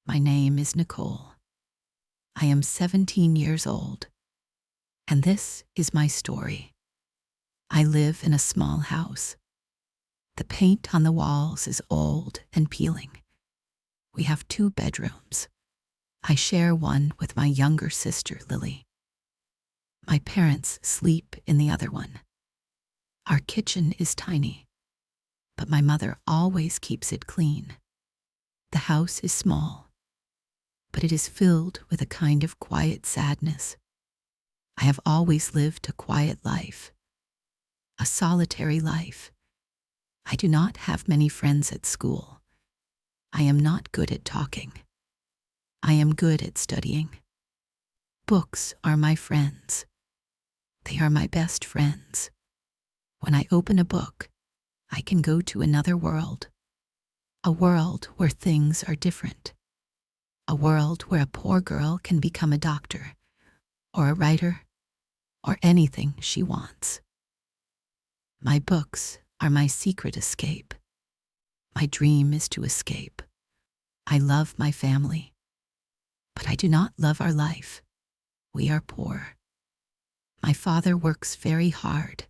My name is Nicole. I am 17 years old, and this is my story. I live in a small house. The paint on the walls is old and peeling. We have 2 bedrooms. I share one with my younger sister, Lily. My parents sleep in the other one. Our kitchen is tiny, but my mother always keeps it clean. The house is small, but it is filled with a kind of quiet sadness. I have always lived a quiet life, a solitary life. I do not have many friends at school. I am not good at talking. I am good at studying. Books are my friends. They are my best friends. When I open a book, I can go to another world, a world where things are different, a world where a poor girl can become a doctor, or a writer, or anything she wants. My books are my secret escape. My dream is to escape. I love my family, but I do not love our life. We are poor. My father works very hard.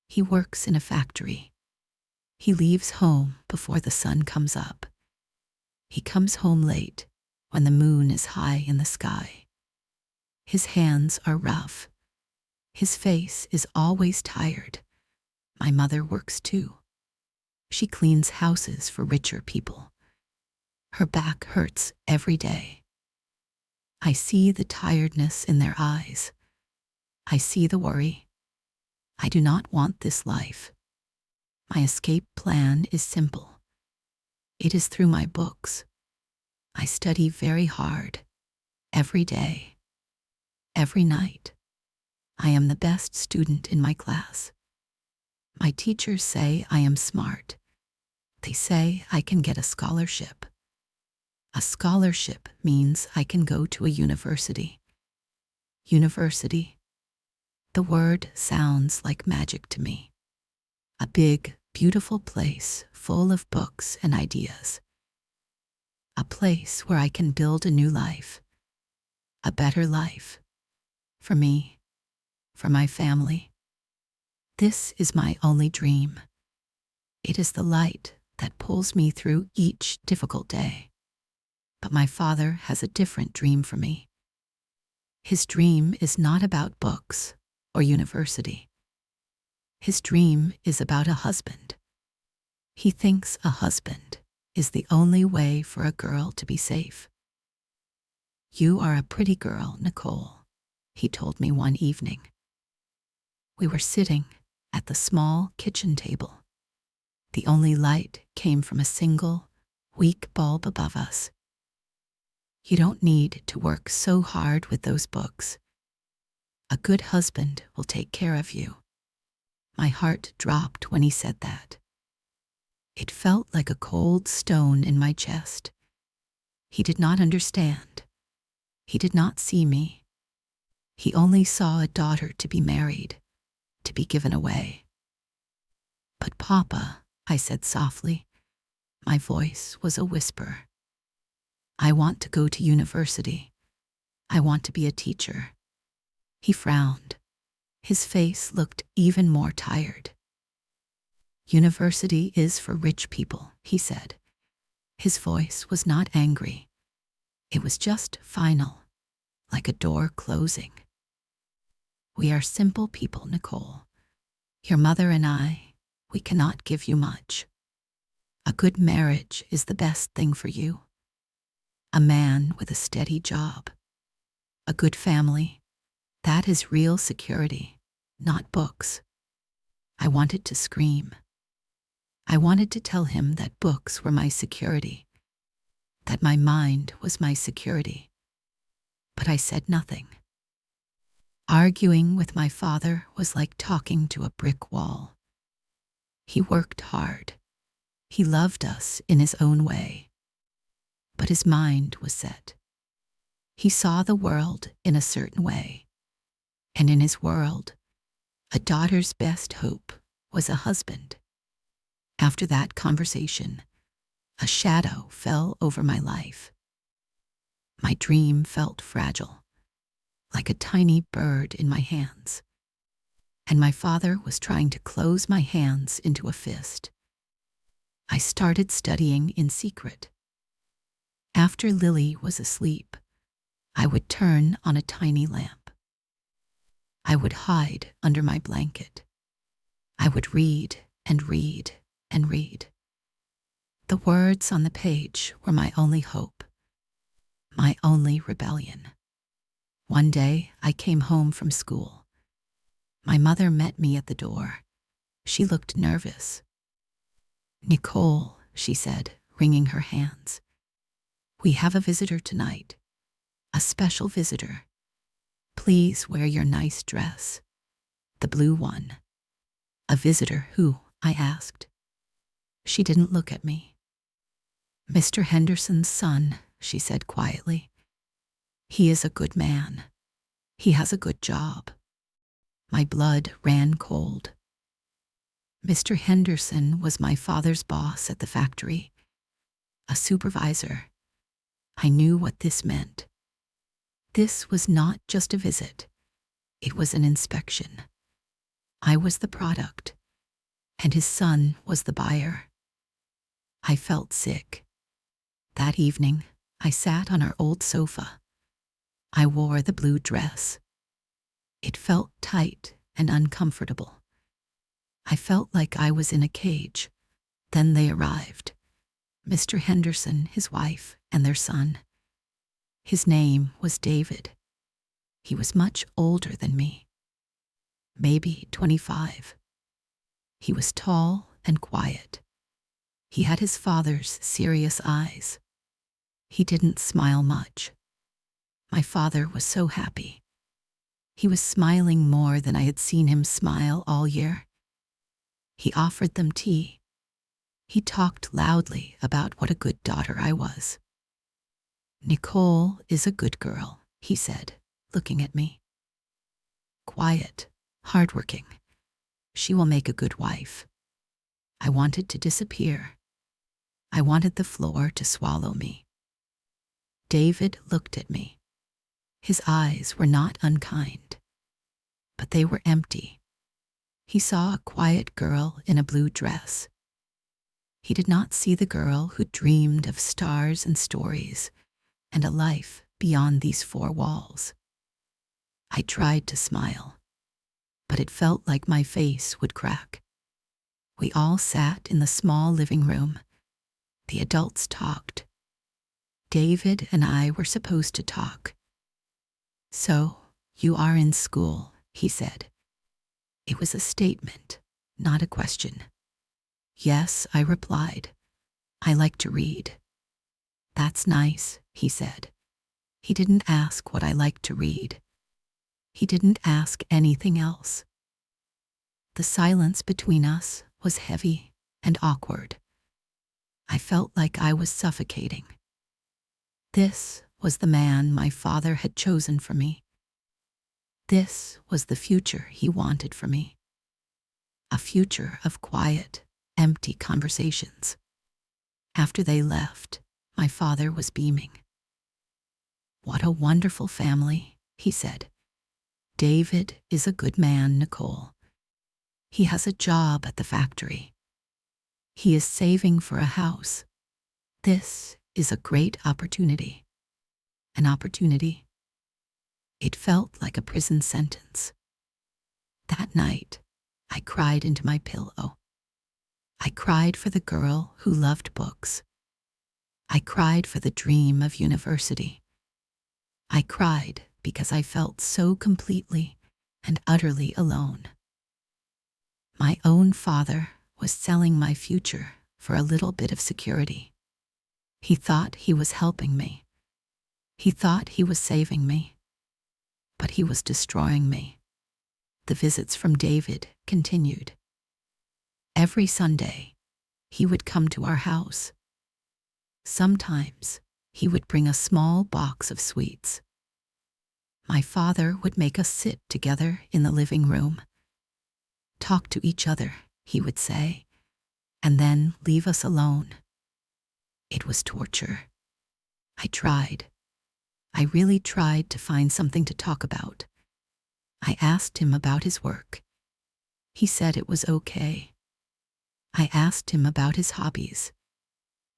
He works in a factory. He leaves home before the sun comes up. He comes home late when the moon is high in the sky. His hands are rough. His face is always tired. My mother works too. She cleans houses for richer people. Her back hurts every day. I see the tiredness in their eyes. I see the worry. I do not want this life. My escape plan is simple. It is through my books. I study very hard, every day, every night. I am the best student in my class. My teachers say I am smart. They say I can get a scholarship. A scholarship means I can go to a university. University. The word sounds like magic to me. A big, beautiful place full of books and ideas. A place where I can build a new life. A better life. For me. For my family. This is my only dream. It is the light that pulls me through each difficult day. But my father has a different dream for me. His dream is not about books or university. His dream is about a husband. He thinks a husband is the only way for a girl to be safe. You are a pretty girl, Nicole, he told me one evening. We were sitting at the small kitchen table. The only light came from a single, weak bulb above us. You don't need to work so hard with those books. A good husband will take care of you. My heart dropped when he said that. It felt like a cold stone in my chest. He did not understand. He did not see me. He only saw a daughter to be married, to be given away. But Papa, I said softly. My voice was a whisper. I want to go to university. I want to be a teacher. He frowned. His face looked even more tired. University is for rich people, he said. His voice was not angry. It was just final, like a door closing. We are simple people, Nicole. Your mother and I, we cannot give you much. A good marriage is the best thing for you. A man with a steady job. A good family. That is real security, not books. I wanted to scream. I wanted to tell him that books were my security, that my mind was my security. But I said nothing. Arguing with my father was like talking to a brick wall. He worked hard. He loved us in his own way. But his mind was set. He saw the world in a certain way. And in his world, a daughter's best hope was a husband. After that conversation, a shadow fell over my life. My dream felt fragile, like a tiny bird in my hands, and my father was trying to close my hands into a fist. I started studying in secret. After Lily was asleep, I would turn on a tiny lamp. I would hide under my blanket. I would read and read and read. The words on the page were my only hope, my only rebellion. One day I came home from school. My mother met me at the door. She looked nervous. "Nicole," she said, wringing her hands, "we have a visitor tonight, a special visitor. Please wear your nice dress, the blue one." "A visitor who?" I asked. She didn't look at me. "Mr. Henderson's son," she said quietly. "He is a good man. He has a good job." My blood ran cold. Mr. Henderson was my father's boss at the factory, a supervisor. I knew what this meant. This was not just a visit. It was an inspection. I was the product, and his son was the buyer. I felt sick. That evening, I sat on our old sofa. I wore the blue dress. It felt tight and uncomfortable. I felt like I was in a cage. Then they arrived. Mr. Henderson, his wife, and their son. His name was David. He was much older than me, maybe 25. He was tall and quiet. He had his father's serious eyes. He didn't smile much. My father was so happy. He was smiling more than I had seen him smile all year. He offered them tea. He talked loudly about what a good daughter I was. "Nicole is a good girl," he said, looking at me. "Quiet, hardworking. She will make a good wife." I wanted to disappear. I wanted the floor to swallow me. David looked at me. His eyes were not unkind, but they were empty. He saw a quiet girl in a blue dress. He did not see the girl who dreamed of stars and stories and a life beyond these four walls. I tried to smile, but it felt like my face would crack. We all sat in the small living room. The adults talked. David and I were supposed to talk. "So, you are in school," he said. It was a statement, not a question. "Yes," I replied. "I like to read." "That's nice," he said. He didn't ask what I liked to read. He didn't ask anything else. The silence between us was heavy and awkward. I felt like I was suffocating. This was the man my father had chosen for me. This was the future he wanted for me. A future of quiet, empty conversations. After they left, my father was beaming. "What a wonderful family," he said. "David is a good man, Nicole. He has a job at the factory. He is saving for a house. This is a great opportunity." An opportunity. It felt like a prison sentence. That night, I cried into my pillow. I cried for the girl who loved books. I cried for the dream of university. I cried because I felt so completely and utterly alone. My own father was selling my future for a little bit of security. He thought he was helping me. He thought he was saving me. But he was destroying me. The visits from David continued. Every Sunday, he would come to our house. Sometimes, he would bring a small box of sweets. My father would make us sit together in the living room. "Talk to each other," he would say, and then leave us alone. It was torture. I tried. I really tried to find something to talk about. I asked him about his work. He said it was okay. I asked him about his hobbies.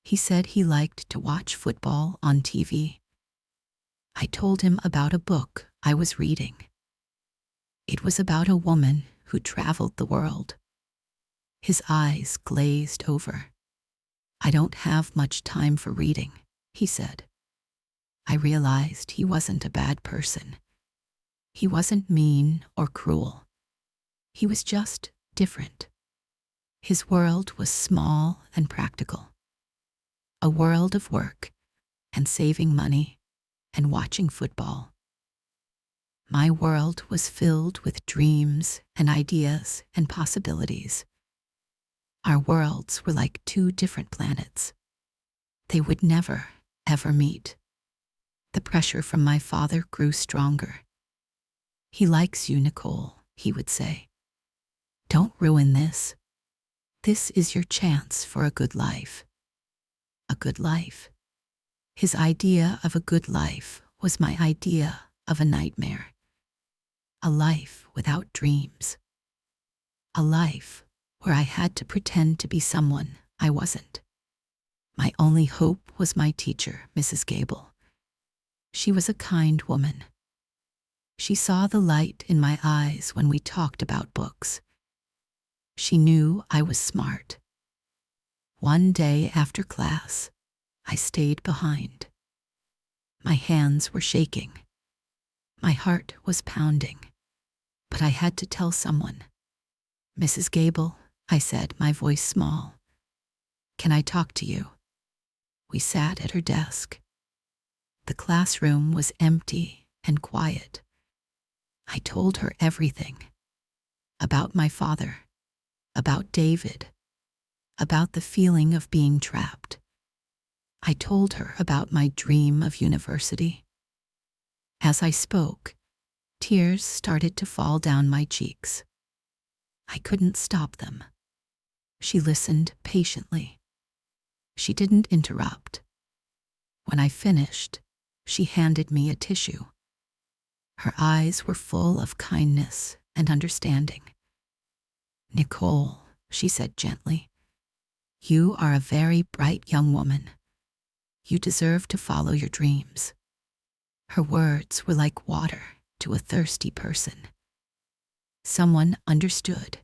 He said he liked to watch football on TV. I told him about a book I was reading. It was about a woman who traveled the world. His eyes glazed over. I don't have much time for reading, he said. I realized he wasn't a bad person. He wasn't mean or cruel. He was just different. His world was small and practical. A world of work and saving money and watching football. My world was filled with dreams and ideas and possibilities. Our worlds were like two different planets. They would never, ever meet. The pressure from my father grew stronger. He likes you, Nicole, he would say. Don't ruin this. This is your chance for a good life. A good life. His idea of a good life was my idea of a nightmare. A life without dreams. A life where I had to pretend to be someone I wasn't. My only hope was my teacher, Mrs. Gable. She was a kind woman. She saw the light in my eyes when we talked about books. She knew I was smart. One day after class, I stayed behind. My hands were shaking. My heart was pounding. But I had to tell someone. Mrs. Gable, I said, my voice small. Can I talk to you? We sat at her desk. The classroom was empty and quiet. I told her everything. About my father. About David. About the feeling of being trapped. I told her about my dream of university. As I spoke, tears started to fall down my cheeks. I couldn't stop them. She listened patiently. She didn't interrupt. When I finished, she handed me a tissue. Her eyes were full of kindness and understanding. Nicole, she said gently, you are a very bright young woman. You deserve to follow your dreams. Her words were like water to a thirsty person. Someone understood.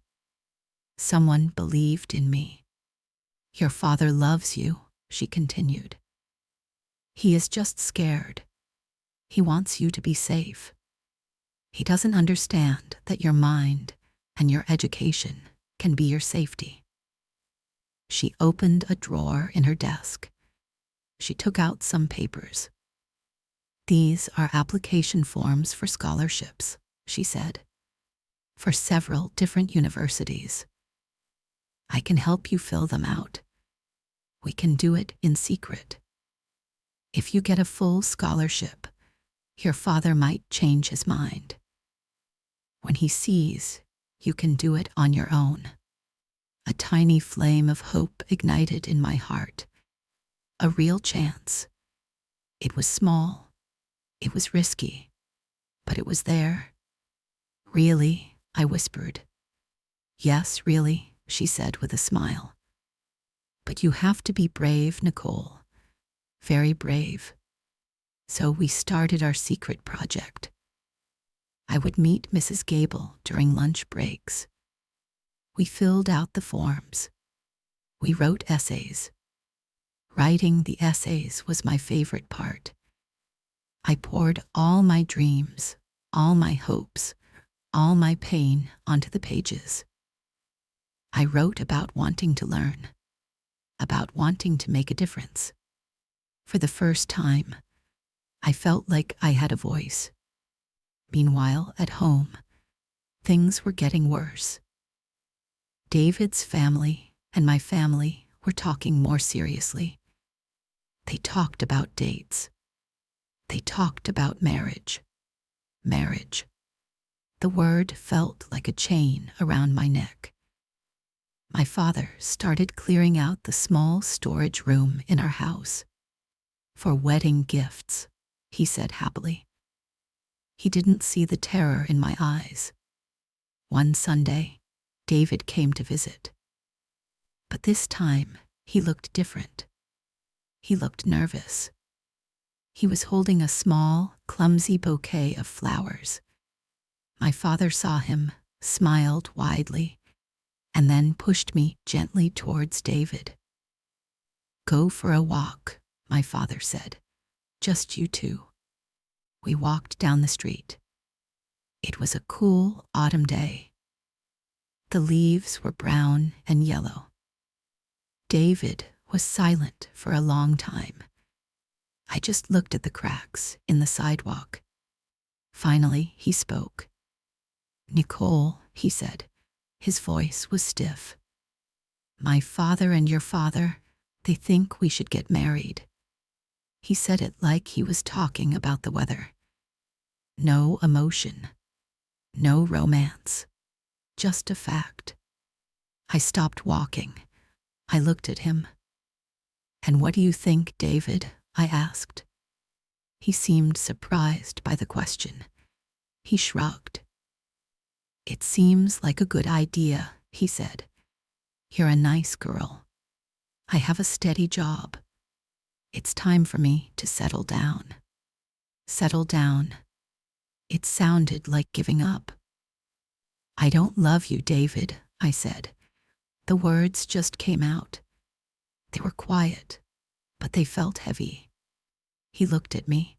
Someone believed in me. Your father loves you, she continued. He is just scared. He wants you to be safe. He doesn't understand that your mind and your education can be your safety. She opened a drawer in her desk. She took out some papers. These are application forms for scholarships, she said, for several different universities. I can help you fill them out. We can do it in secret. If you get a full scholarship, your father might change his mind. When he sees you can do it on your own, a tiny flame of hope ignited in my heart. A real chance. It was small. It was risky. But it was there. Really, I whispered. Yes, really, she said with a smile. But you have to be brave, Nicole. Very brave. So we started our secret project. I would meet Mrs. Gable during lunch breaks. We filled out the forms. We wrote essays. Writing the essays was my favorite part. I poured all my dreams, all my hopes, all my pain onto the pages. I wrote about wanting to learn, about wanting to make a difference. For the first time, I felt like I had a voice. Meanwhile, at home, things were getting worse. David's family and my family were talking more seriously. They talked about dates. They talked about marriage. Marriage. The word felt like a chain around my neck. My father started clearing out the small storage room in our house for wedding gifts, he said happily. He didn't see the terror in my eyes. One Sunday, David came to visit. But this time, he looked different. He looked nervous. He was holding a small, clumsy bouquet of flowers. My father saw him, smiled widely, and then pushed me gently towards David. "Go for a walk," my father said. "Just you two." We walked down the street. It was a cool autumn day. The leaves were brown and yellow. David was silent for a long time. I just looked at the cracks in the sidewalk. Finally, he spoke. "Nicole," he said. His voice was stiff. "My father and your father, they think we should get married." He said it like he was talking about the weather. No emotion, no romance, just a fact. I stopped walking. I looked at him. "And what do you think, David?" I asked. He seemed surprised by the question. He shrugged. "It seems like a good idea," he said. "You're a nice girl. I have a steady job. It's time for me to settle down." Settle down. It sounded like giving up. "I don't love you, David," I said. The words just came out. They were quiet, but they felt heavy. He looked at me.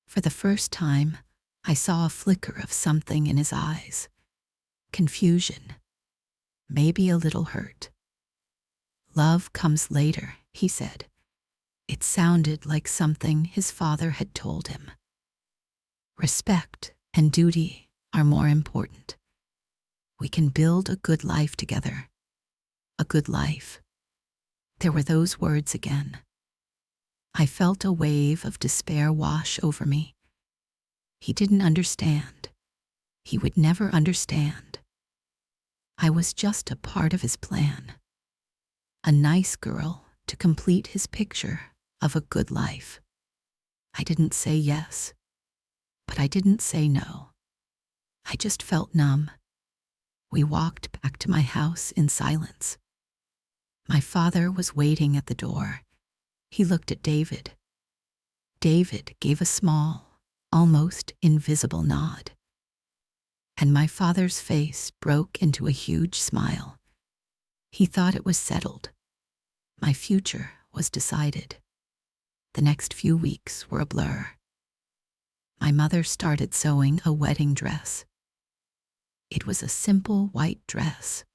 For the first time, I saw a flicker of something in his eyes. Confusion. Maybe a little hurt. "Love comes later," he said. It sounded like something his father had told him. "Respect and duty are more important. We can build a good life together. A good life." There were those words again. I felt a wave of despair wash over me. He didn't understand. He would never understand. I was just a part of his plan. A nice girl to complete his picture of a good life. I didn't say yes, but I didn't say no. I just felt numb. We walked back to my house in silence. My father was waiting at the door. He looked at David. David gave a small, almost invisible nod. And my father's face broke into a huge smile. He thought it was settled. My future was decided. The next few weeks were a blur. My mother started sewing a wedding dress. It was a simple white dress,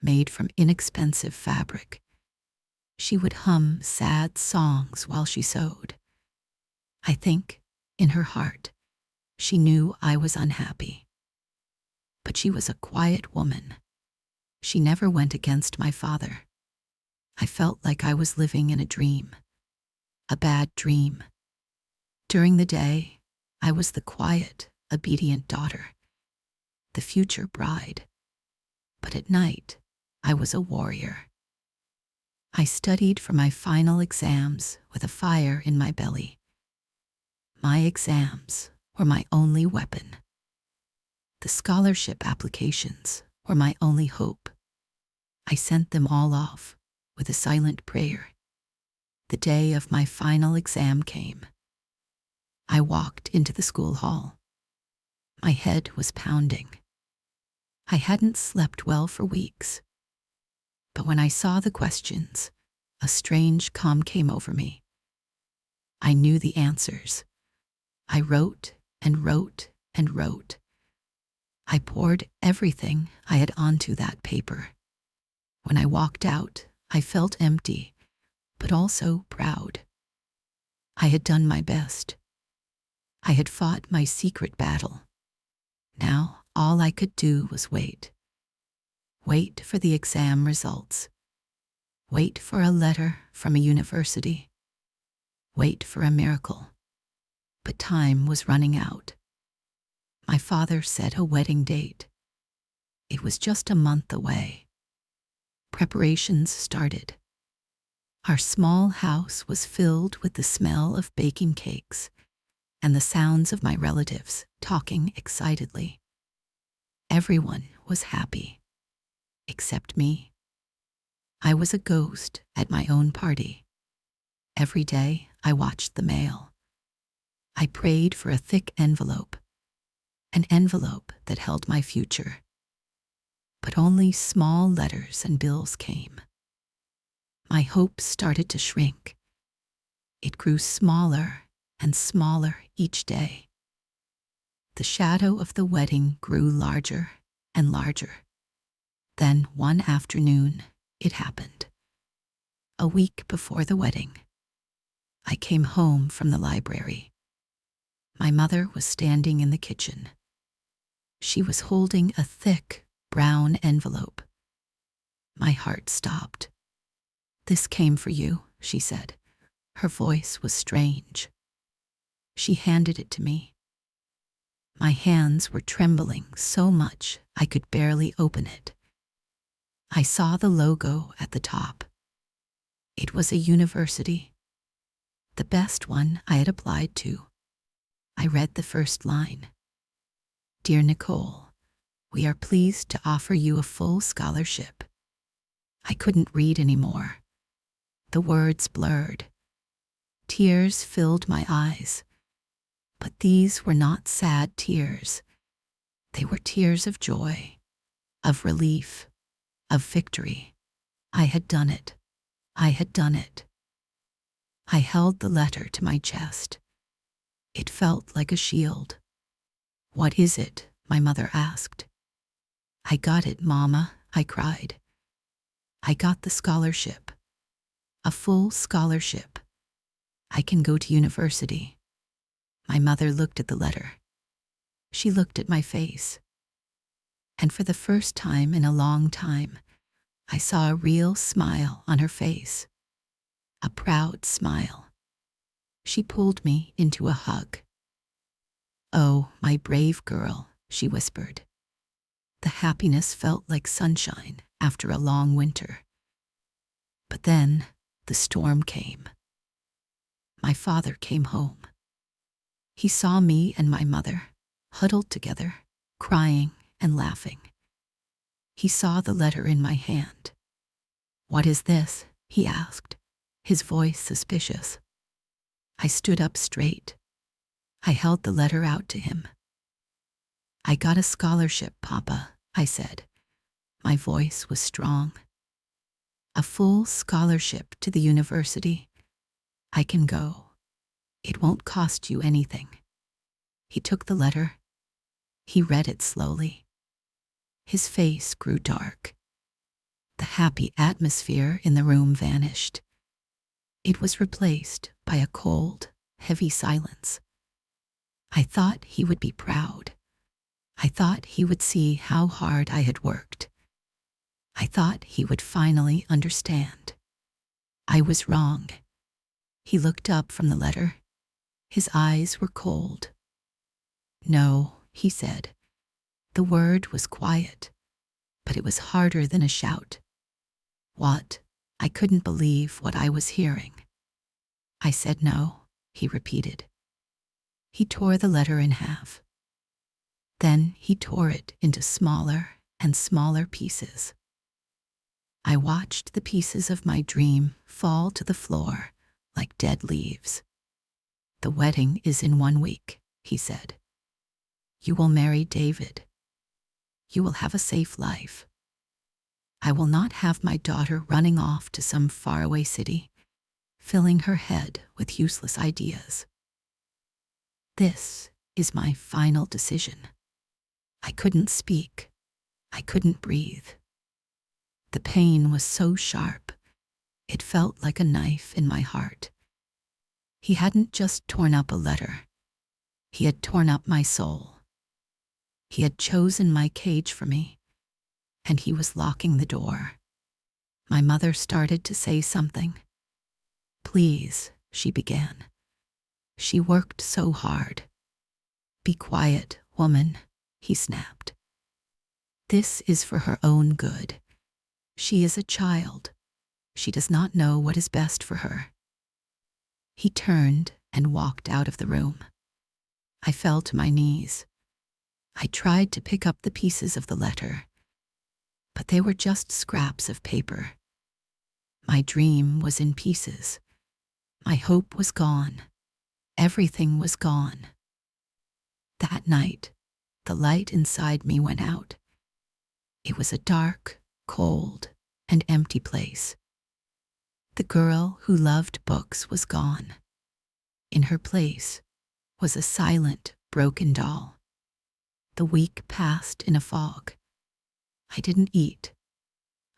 made from inexpensive fabric. She would hum sad songs while she sewed. I think, in her heart, she knew I was unhappy. But she was a quiet woman. She never went against my father. I felt like I was living in a dream. A bad dream. During the day, I was the quiet, obedient daughter, the future bride. But at night, I was a warrior. I studied for my final exams with a fire in my belly. My exams were my only weapon. The scholarship applications were my only hope. I sent them all off with a silent prayer. The day of my final exam came. I walked into the school hall. My head was pounding. I hadn't slept well for weeks. But when I saw the questions, a strange calm came over me. I knew the answers. I wrote and wrote and wrote. I poured everything I had onto that paper. When I walked out, I felt empty, but also proud. I had done my best. I had fought my secret battle. Now all I could do was wait. Wait for the exam results. Wait for a letter from a university. Wait for a miracle. But time was running out. My father set a wedding date. It was just a month away. Preparations started. Our small house was filled with the smell of baking cakes and the sounds of my relatives talking excitedly. Everyone was happy, except me. I was a ghost at my own party. Every day I watched the mail. I prayed for a thick envelope, an envelope that held my future. But only small letters and bills came. My hope started to shrink. It grew smaller and smaller each day. The shadow of the wedding grew larger and larger. Then one afternoon, it happened. A week before the wedding, I came home from the library. My mother was standing in the kitchen. She was holding a thick, brown envelope. My heart stopped. "This came for you," she said. Her voice was strange. She handed it to me. My hands were trembling so much I could barely open it. I saw the logo at the top. It was a university, the best one I had applied to. I read the first line. "Dear Nicole, we are pleased to offer you a full scholarship." I couldn't read anymore. The words blurred. Tears filled my eyes. But these were not sad tears. They were tears of joy, of relief, of victory. I had done it. I had done it. I held the letter to my chest. It felt like a shield. "What is it?" my mother asked. "I got it, Mama," I cried. "I got the scholarship. A full scholarship. I can go to university." My mother looked at the letter. She looked at my face. And for the first time in a long time, I saw a real smile on her face. A proud smile. She pulled me into a hug. "Oh, my brave girl," she whispered. The happiness felt like sunshine after a long winter. But then the storm came. My father came home. He saw me and my mother, huddled together, crying and laughing. He saw the letter in my hand. "What is this?" he asked, his voice suspicious. I stood up straight. I held the letter out to him. "I got a scholarship, Papa," I said. My voice was strong. "A full scholarship to the university. I can go. It won't cost you anything." He took the letter. He read it slowly. His face grew dark. The happy atmosphere in the room vanished. It was replaced by a cold, heavy silence. I thought he would be proud. I thought he would see how hard I had worked. I thought he would finally understand. I was wrong. He looked up from the letter. His eyes were cold. "No," he said. The word was quiet, but it was harder than a shout. "What?" I couldn't believe what I was hearing. "I said no," he repeated. He tore the letter in half. Then he tore it into smaller and smaller pieces. I watched the pieces of my dream fall to the floor like dead leaves. "The wedding is in 1 week," he said. "You will marry David. You will have a safe life. I will not have my daughter running off to some faraway city, filling her head with useless ideas. This is my final decision." I couldn't speak. I couldn't breathe. The pain was so sharp, it felt like a knife in my heart. He hadn't just torn up a letter. He had torn up my soul. He had chosen my cage for me, and he was locking the door. My mother started to say something. "Please," she began. She worked so hard. "Be quiet, woman," he snapped. "This is for her own good. She is a child. She does not know what is best for her." He turned and walked out of the room. I fell to my knees. I tried to pick up the pieces of the letter, but they were just scraps of paper. My dream was in pieces. My hope was gone. Everything was gone. That night, the light inside me went out. It was a dark, cold, and empty place. The girl who loved books was gone. In her place was a silent, broken doll. The week passed in a fog. I didn't eat.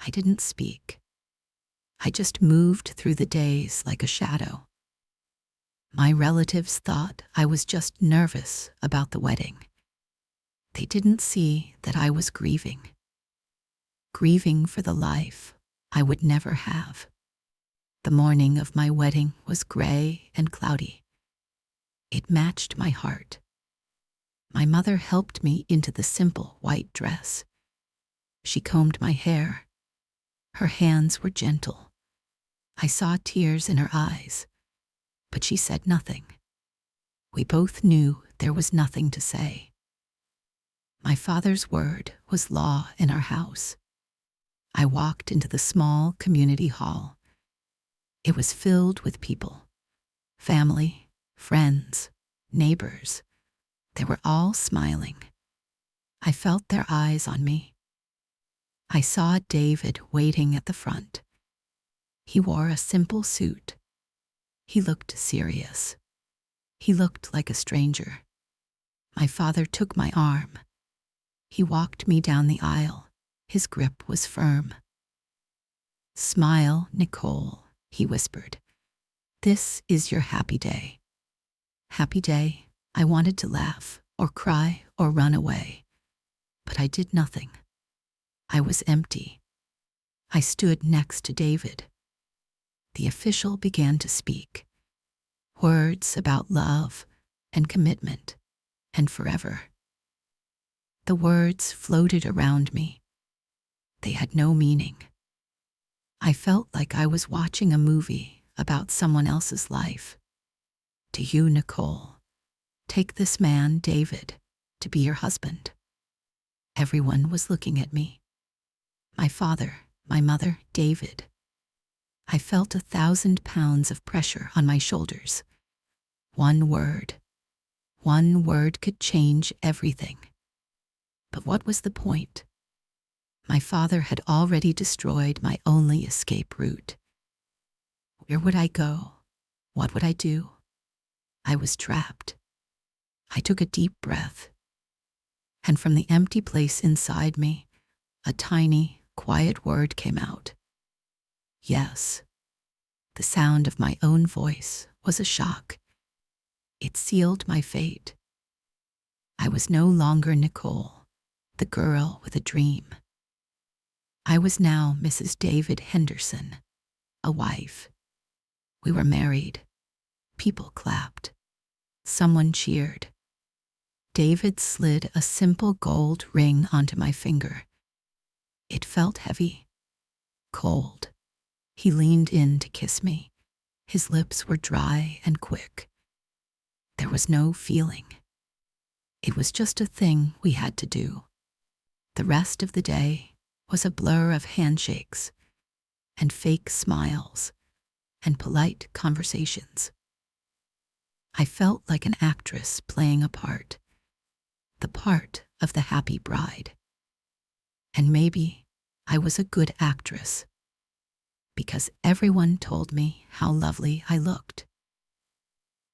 I didn't speak. I just moved through the days like a shadow. My relatives thought I was just nervous about the wedding. They didn't see that I was grieving. Grieving for the life I would never have. The morning of my wedding was gray and cloudy. It matched my heart. My mother helped me into the simple white dress. She combed my hair. Her hands were gentle. I saw tears in her eyes, but she said nothing. We both knew there was nothing to say. My father's word was law in our house. I walked into the small community hall. It was filled with people, family, friends, neighbors. They were all smiling. I felt their eyes on me. I saw David waiting at the front. He wore a simple suit. He looked serious. He looked like a stranger. My father took my arm. He walked me down the aisle. His grip was firm. "Smile, Nicole," he whispered. "This is your happy day." Happy day. I wanted to laugh or cry or run away, but I did nothing. I was empty. I stood next to David. The official began to speak. Words about love and commitment and forever. The words floated around me. They had no meaning. I felt like I was watching a movie about someone else's life. "To you, Nicole, take this man, David, to be your husband." Everyone was looking at me. My father, my mother, David. I felt 1,000 pounds of pressure on my shoulders. One word could change everything. But what was the point? My father had already destroyed my only escape route. Where would I go? What would I do? I was trapped. I took a deep breath, and from the empty place inside me, a tiny, quiet word came out. Yes. The sound of my own voice was a shock. It sealed my fate. I was no longer Nicole, the girl with a dream. I was now Mrs. David Henderson, a wife. We were married. People clapped. Someone cheered. David slid a simple gold ring onto my finger. It felt heavy, cold. He leaned in to kiss me. His lips were dry and quick. There was no feeling. It was just a thing we had to do. The rest of the day was a blur of handshakes and fake smiles and polite conversations. I felt like an actress playing a part, the part of the happy bride. And maybe I was a good actress, because everyone told me how lovely I looked.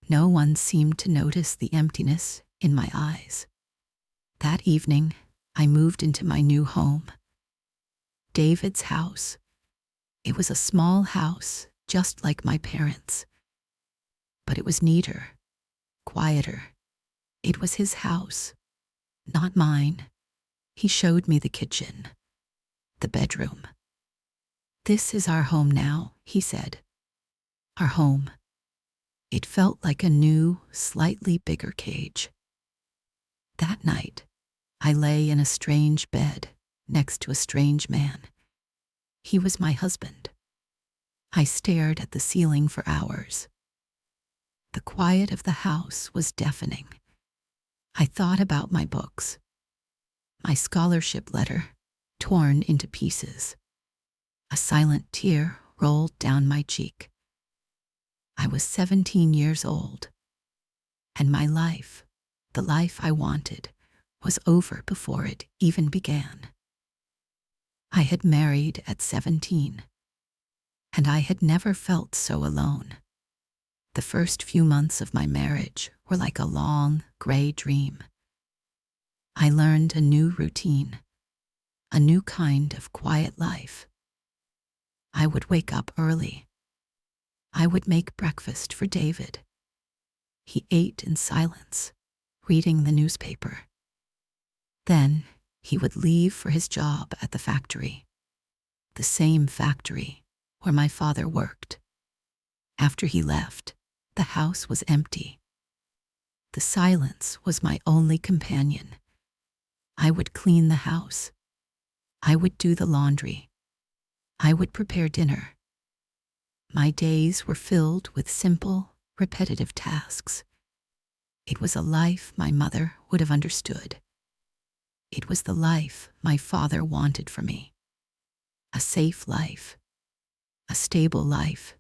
No one seemed to notice the emptiness in my eyes. That evening, I moved into my new home, David's house. It was a small house, just like my parents', but it was neater, quieter. It was his house, not mine. He showed me the kitchen, the bedroom. "This is our home now," he said. Our home. It felt like a new, slightly bigger cage. That night, I lay in a strange bed next to a strange man. He was my husband. I stared at the ceiling for hours. The quiet of the house was deafening. I thought about my books, my scholarship letter torn into pieces. A silent tear rolled down my cheek. I was 17 years old, and my life, the life I wanted, was over before it even began. I had married at 17, and I had never felt so alone. The first few months of my marriage were like a long, gray dream. I learned a new routine, a new kind of quiet life. I would wake up early. I would make breakfast for David. He ate in silence, reading the newspaper. Then he would leave for his job at the factory, the same factory where my father worked. After he left, the house was empty. The silence was my only companion. I would clean the house. I would do the laundry. I would prepare dinner. My days were filled with simple, repetitive tasks. It was a life my mother would have understood. It was the life my father wanted for me. A safe life, a stable life,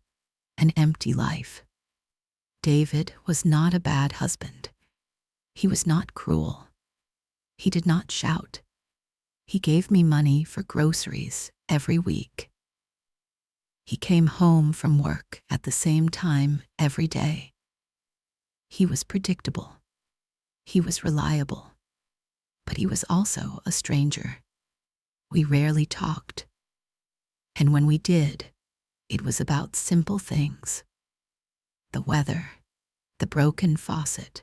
an empty life. David was not a bad husband. He was not cruel. He did not shout. He gave me money for groceries every week. He came home from work at the same time every day. He was predictable. He was reliable. But he was also a stranger. We rarely talked. And when we did, it was about simple things. The weather, the broken faucet,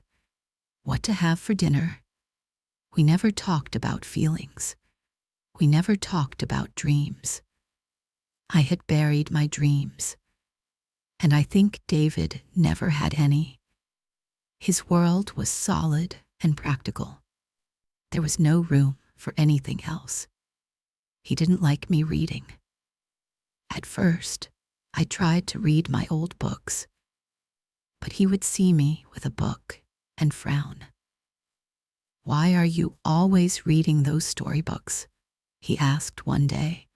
what to have for dinner. We never talked about feelings. We never talked about dreams. I had buried my dreams, and I think David never had any. His world was solid and practical. There was no room for anything else. He didn't like me reading. At first, I tried to read my old books, but he would see me with a book and frown. "Why are you always reading those storybooks?" he asked one day.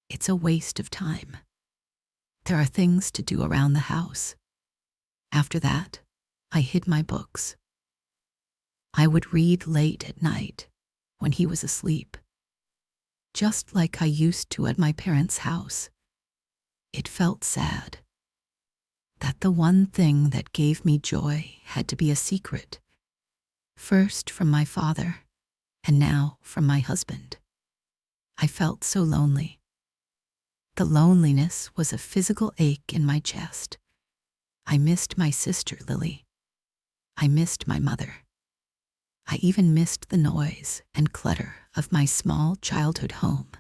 "It's a waste of time. There are things to do around the house." After that, I hid my books. I would read late at night when he was asleep, just like I used to at my parents' house. It felt sad that the one thing that gave me joy had to be a secret, first from my father and now from my husband. I felt so lonely. The loneliness was a physical ache in my chest. I missed my sister, Lily. I missed my mother. I even missed the noise and clutter of my small childhood home.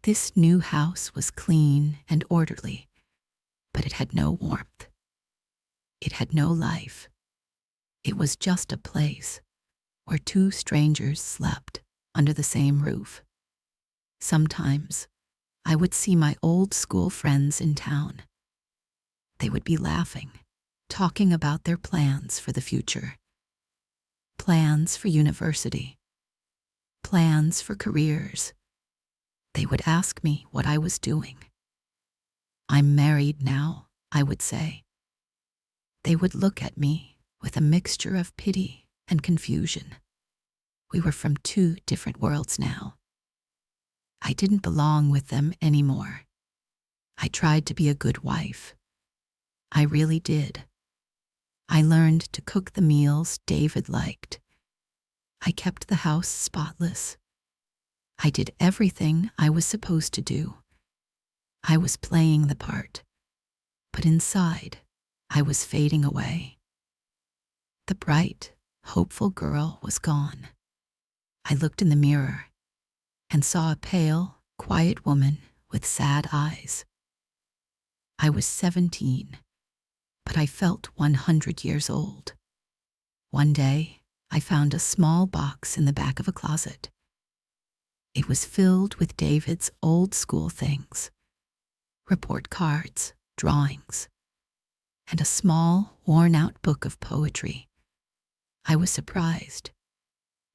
This new house was clean and orderly, but it had no warmth. It had no life. It was just a place where two strangers slept under the same roof. Sometimes I would see my old school friends in town. They would be laughing, talking about their plans for the future. Plans for university. Plans for careers. They would ask me what I was doing. "I'm married now," I would say. They would look at me with a mixture of pity and confusion. We were from two different worlds now. I didn't belong with them anymore. I tried to be a good wife. I really did. I learned to cook the meals David liked. I kept the house spotless. I did everything I was supposed to do. I was playing the part, but inside, I was fading away. The bright, hopeful girl was gone. I looked in the mirror and saw a pale, quiet woman with sad eyes. I was 17, but I felt 100 years old. One day, I found a small box in the back of a closet. It was filled with David's old school things, report cards, drawings, and a small, worn-out book of poetry. I was surprised.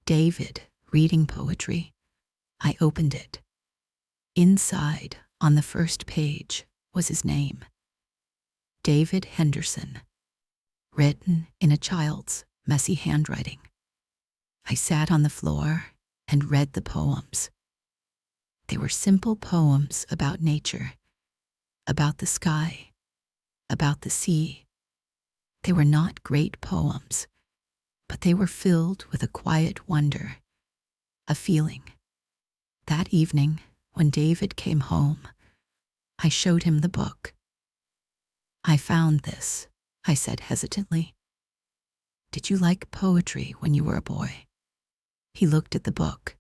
David, reading poetry. I opened it. Inside, on the first page, was his name. David Henderson, written in a child's messy handwriting. I sat on the floor and read the poems. They were simple poems about nature, about the sky, about the sea. They were not great poems, but they were filled with a quiet wonder, a feeling. That evening, when David came home, I showed him the book. "I found this," I said hesitantly. "Did you like poetry when you were a boy?" He looked at the book.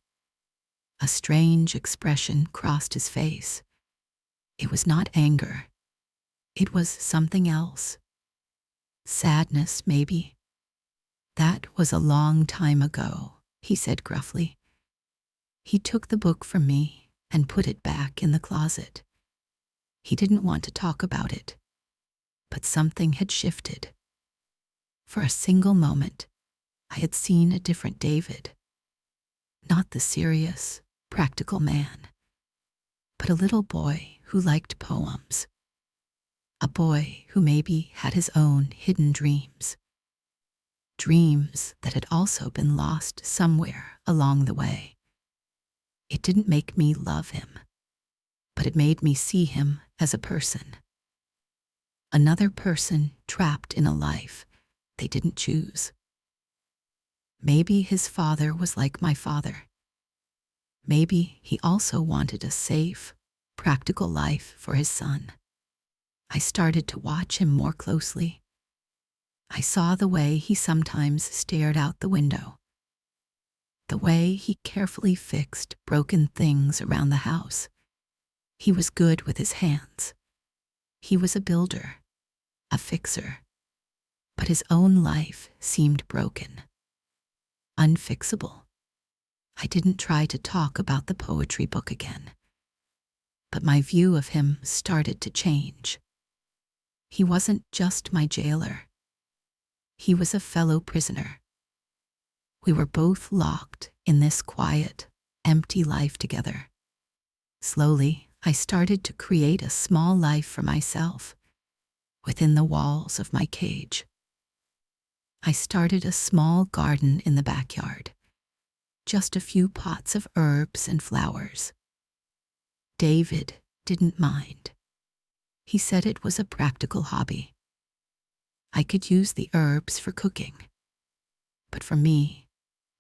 A strange expression crossed his face. It was not anger. It was something else. Sadness, maybe. "That was a long time ago," he said gruffly. He took the book from me and put it back in the closet. He didn't want to talk about it, but something had shifted. For a single moment, I had seen a different David. Not the serious, practical man, but a little boy who liked poems. A boy who maybe had his own hidden dreams. Dreams that had also been lost somewhere along the way. It didn't make me love him, but it made me see him as a person. Another person trapped in a life they didn't choose. Maybe his father was like my father. Maybe he also wanted a safe, practical life for his son. I started to watch him more closely. I saw the way he sometimes stared out the window, the way he carefully fixed broken things around the house. He was good with his hands. He was a builder, a fixer, but his own life seemed broken, unfixable. I didn't try to talk about the poetry book again, but my view of him started to change. He wasn't just my jailer. He was a fellow prisoner. We were both locked in this quiet, empty life together. Slowly, I started to create a small life for myself within the walls of my cage. I started a small garden in the backyard, just a few pots of herbs and flowers. David didn't mind. He said it was a practical hobby. I could use the herbs for cooking, but for me,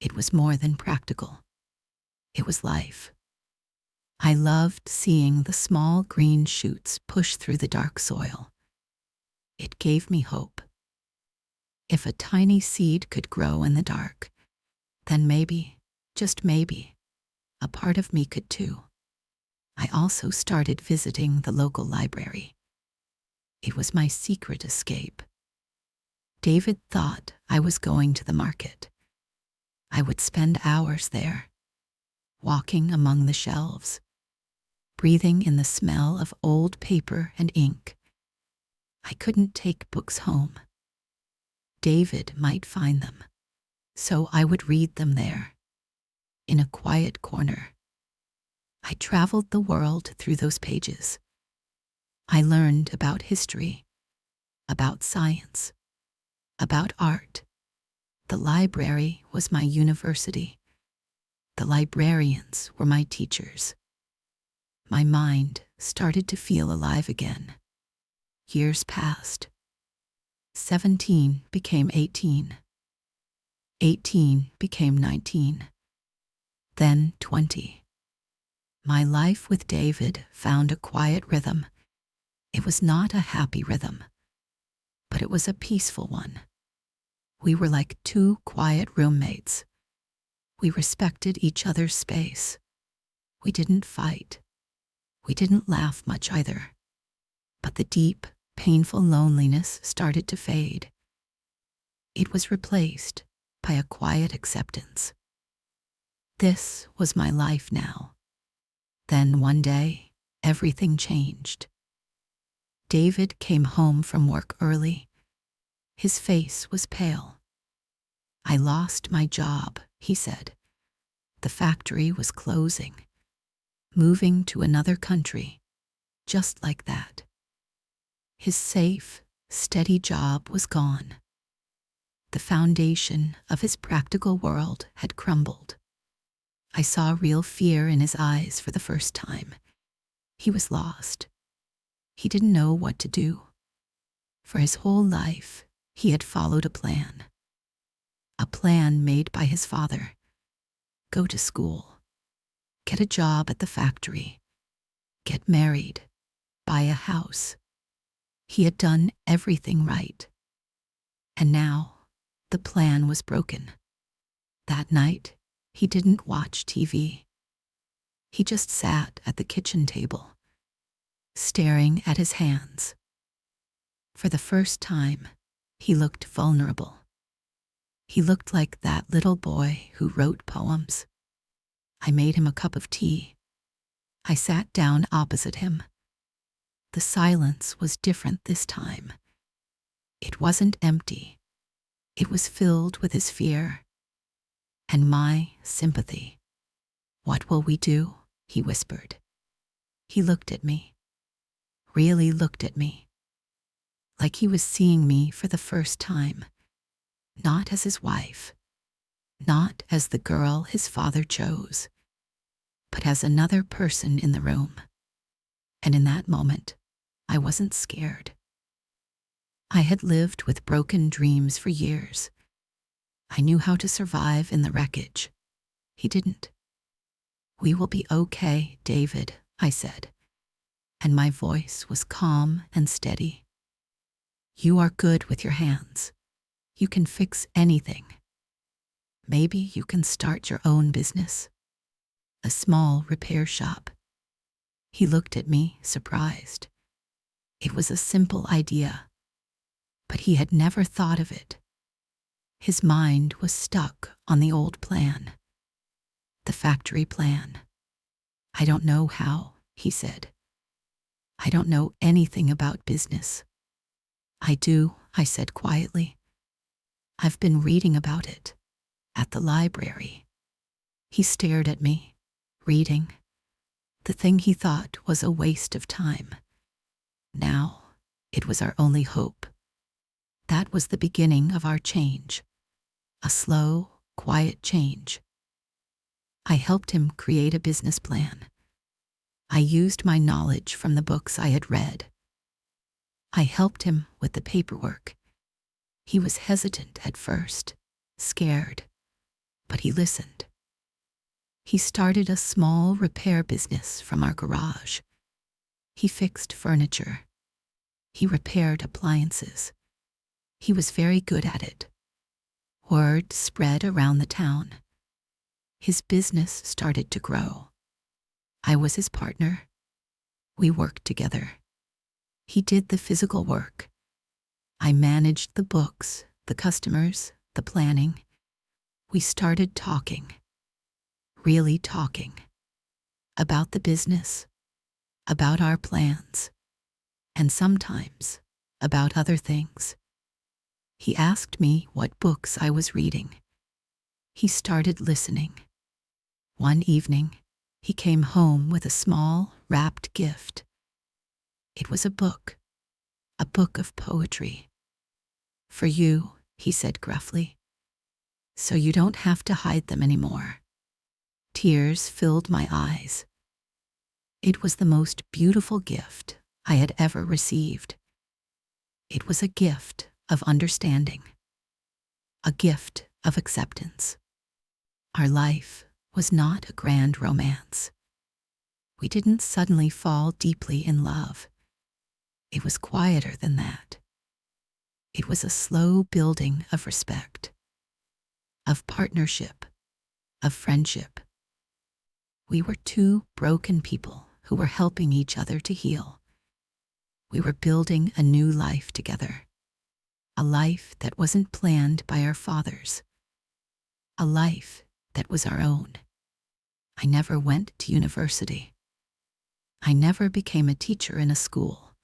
it was more than practical. It was life. I loved seeing the small green shoots push through the dark soil. It gave me hope. If a tiny seed could grow in the dark, then maybe, just maybe, a part of me could too. I also started visiting the local library. It was my secret escape. David thought I was going to the market. I would spend hours there, walking among the shelves, breathing in the smell of old paper and ink. I couldn't take books home. David might find them, so I would read them there, in a quiet corner. I traveled the world through those pages. I learned about history, about science, about art. The library was my university. The librarians were my teachers. My mind started to feel alive again. Years passed. 17 became 18. 18 became 19. Then 20. My life with David found a quiet rhythm. It was not a happy rhythm, but it was a peaceful one. We were like two quiet roommates. We respected each other's space. We didn't fight. We didn't laugh much either. But the deep, painful loneliness started to fade. It was replaced by a quiet acceptance. This was my life now. Then one day, everything changed. David came home from work early. His face was pale. I lost my job, he said. The factory was closing, moving to another country, just like that. His safe, steady job was gone. The foundation of his practical world had crumbled. I saw real fear in his eyes for the first time. He was lost. He didn't know what to do. For his whole life, he had followed a plan made by his father. Go to school, get a job at the factory, get married, buy a house. He had done everything right. And now, the plan was broken. That night, he didn't watch TV. He just sat at the kitchen table, staring at his hands. For the first time, he looked vulnerable. He looked like that little boy who wrote poems. I made him a cup of tea. I sat down opposite him. The silence was different this time. It wasn't empty. It was filled with his fear and my sympathy. "What will we do?" he whispered. He looked at me, really looked at me, like he was seeing me for the first time, not as his wife, not as the girl his father chose, but as another person in the room. And in that moment, I wasn't scared. I had lived with broken dreams for years. I knew how to survive in the wreckage. He didn't. "We will be okay, David," I said, and my voice was calm and steady. "You are good with your hands. You can fix anything. Maybe you can start your own business, a small repair shop." He looked at me, surprised. It was a simple idea, but he had never thought of it. His mind was stuck on the old plan, the factory plan. "I don't know how," he said. "I don't know anything about business." "I do," I said quietly. "I've been reading about it at the library." He stared at me, reading, the thing he thought was a waste of time. Now, it was our only hope. That was the beginning of our change, a slow, quiet change. I helped him create a business plan. I used my knowledge from the books I had read. I helped him with the paperwork. He was hesitant at first, scared, but he listened. He started a small repair business from our garage. He fixed furniture. He repaired appliances. He was very good at it. Word spread around the town. His business started to grow. I was his partner. We worked together. He did the physical work. I managed the books, the customers, the planning. We started talking, really talking, about the business, about our plans, and sometimes about other things. He asked me what books I was reading. He started listening. One evening, he came home with a small, wrapped gift. It was a book of poetry. "For you," he said gruffly, "so you don't have to hide them anymore." Tears filled my eyes. It was the most beautiful gift I had ever received. It was a gift of understanding, a gift of acceptance. Our life was not a grand romance. We didn't suddenly fall deeply in love. It was quieter than that. It was a slow building of respect, of partnership, of friendship. We were two broken people who were helping each other to heal. We were building a new life together, a life that wasn't planned by our fathers, a life that was our own. I never went to university. I never became a teacher in a school,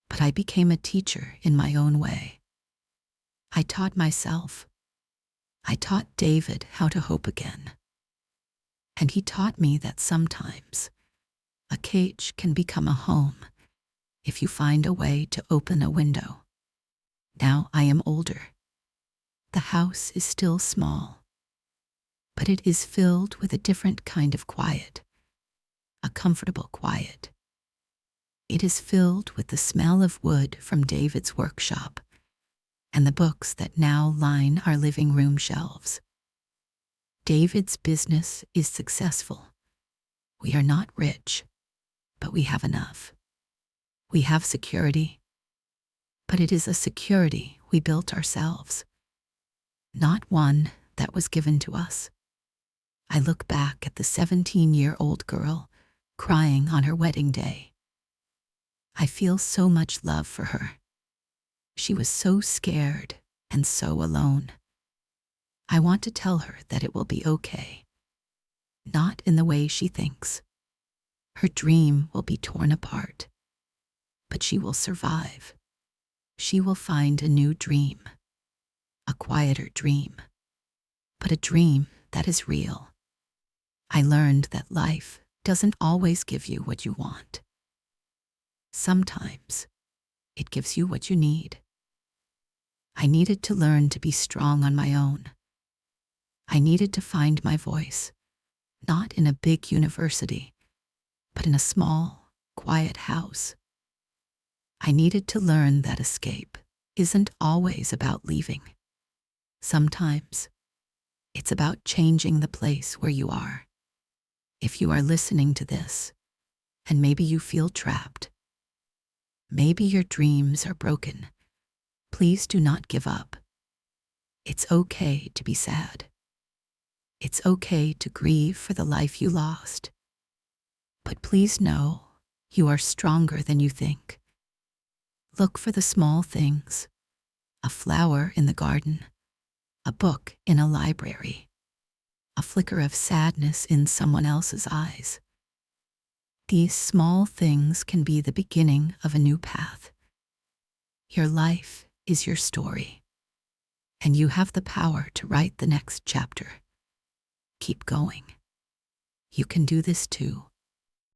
but I became a teacher in my own way. I taught myself. I taught David how to hope again. And he taught me that sometimes a cage can become a home if you find a way to open a window. Now I am older. The house is still small, but it is filled with a different kind of quiet, a comfortable quiet. It is filled with the smell of wood from David's workshop and the books that now line our living room shelves. David's business is successful. We are not rich, but we have enough. We have security, but it is a security we built ourselves, not one that was given to us. I look back at the 17-year-old girl crying on her wedding day. I feel so much love for her. She was so scared and so alone. I want to tell her that it will be okay, not in the way she thinks. Her dream will be torn apart, but she will survive. She will find a new dream, a quieter dream, but a dream that is real. I learned that life doesn't always give you what you want. Sometimes it gives you what you need. I needed to learn to be strong on my own. I needed to find my voice, not in a big university, but in a small, quiet house. I needed to learn that escape isn't always about leaving. Sometimes it's about changing the place where you are. If you are listening to this, and maybe you feel trapped, maybe your dreams are broken, please do not give up. It's okay to be sad. It's okay to grieve for the life you lost. But please know you are stronger than you think. Look for the small things: a flower in the garden, a book in a library, a flicker of sadness in someone else's eyes. These small things can be the beginning of a new path. Your life is your story, and you have the power to write the next chapter. Keep going. You can do this too.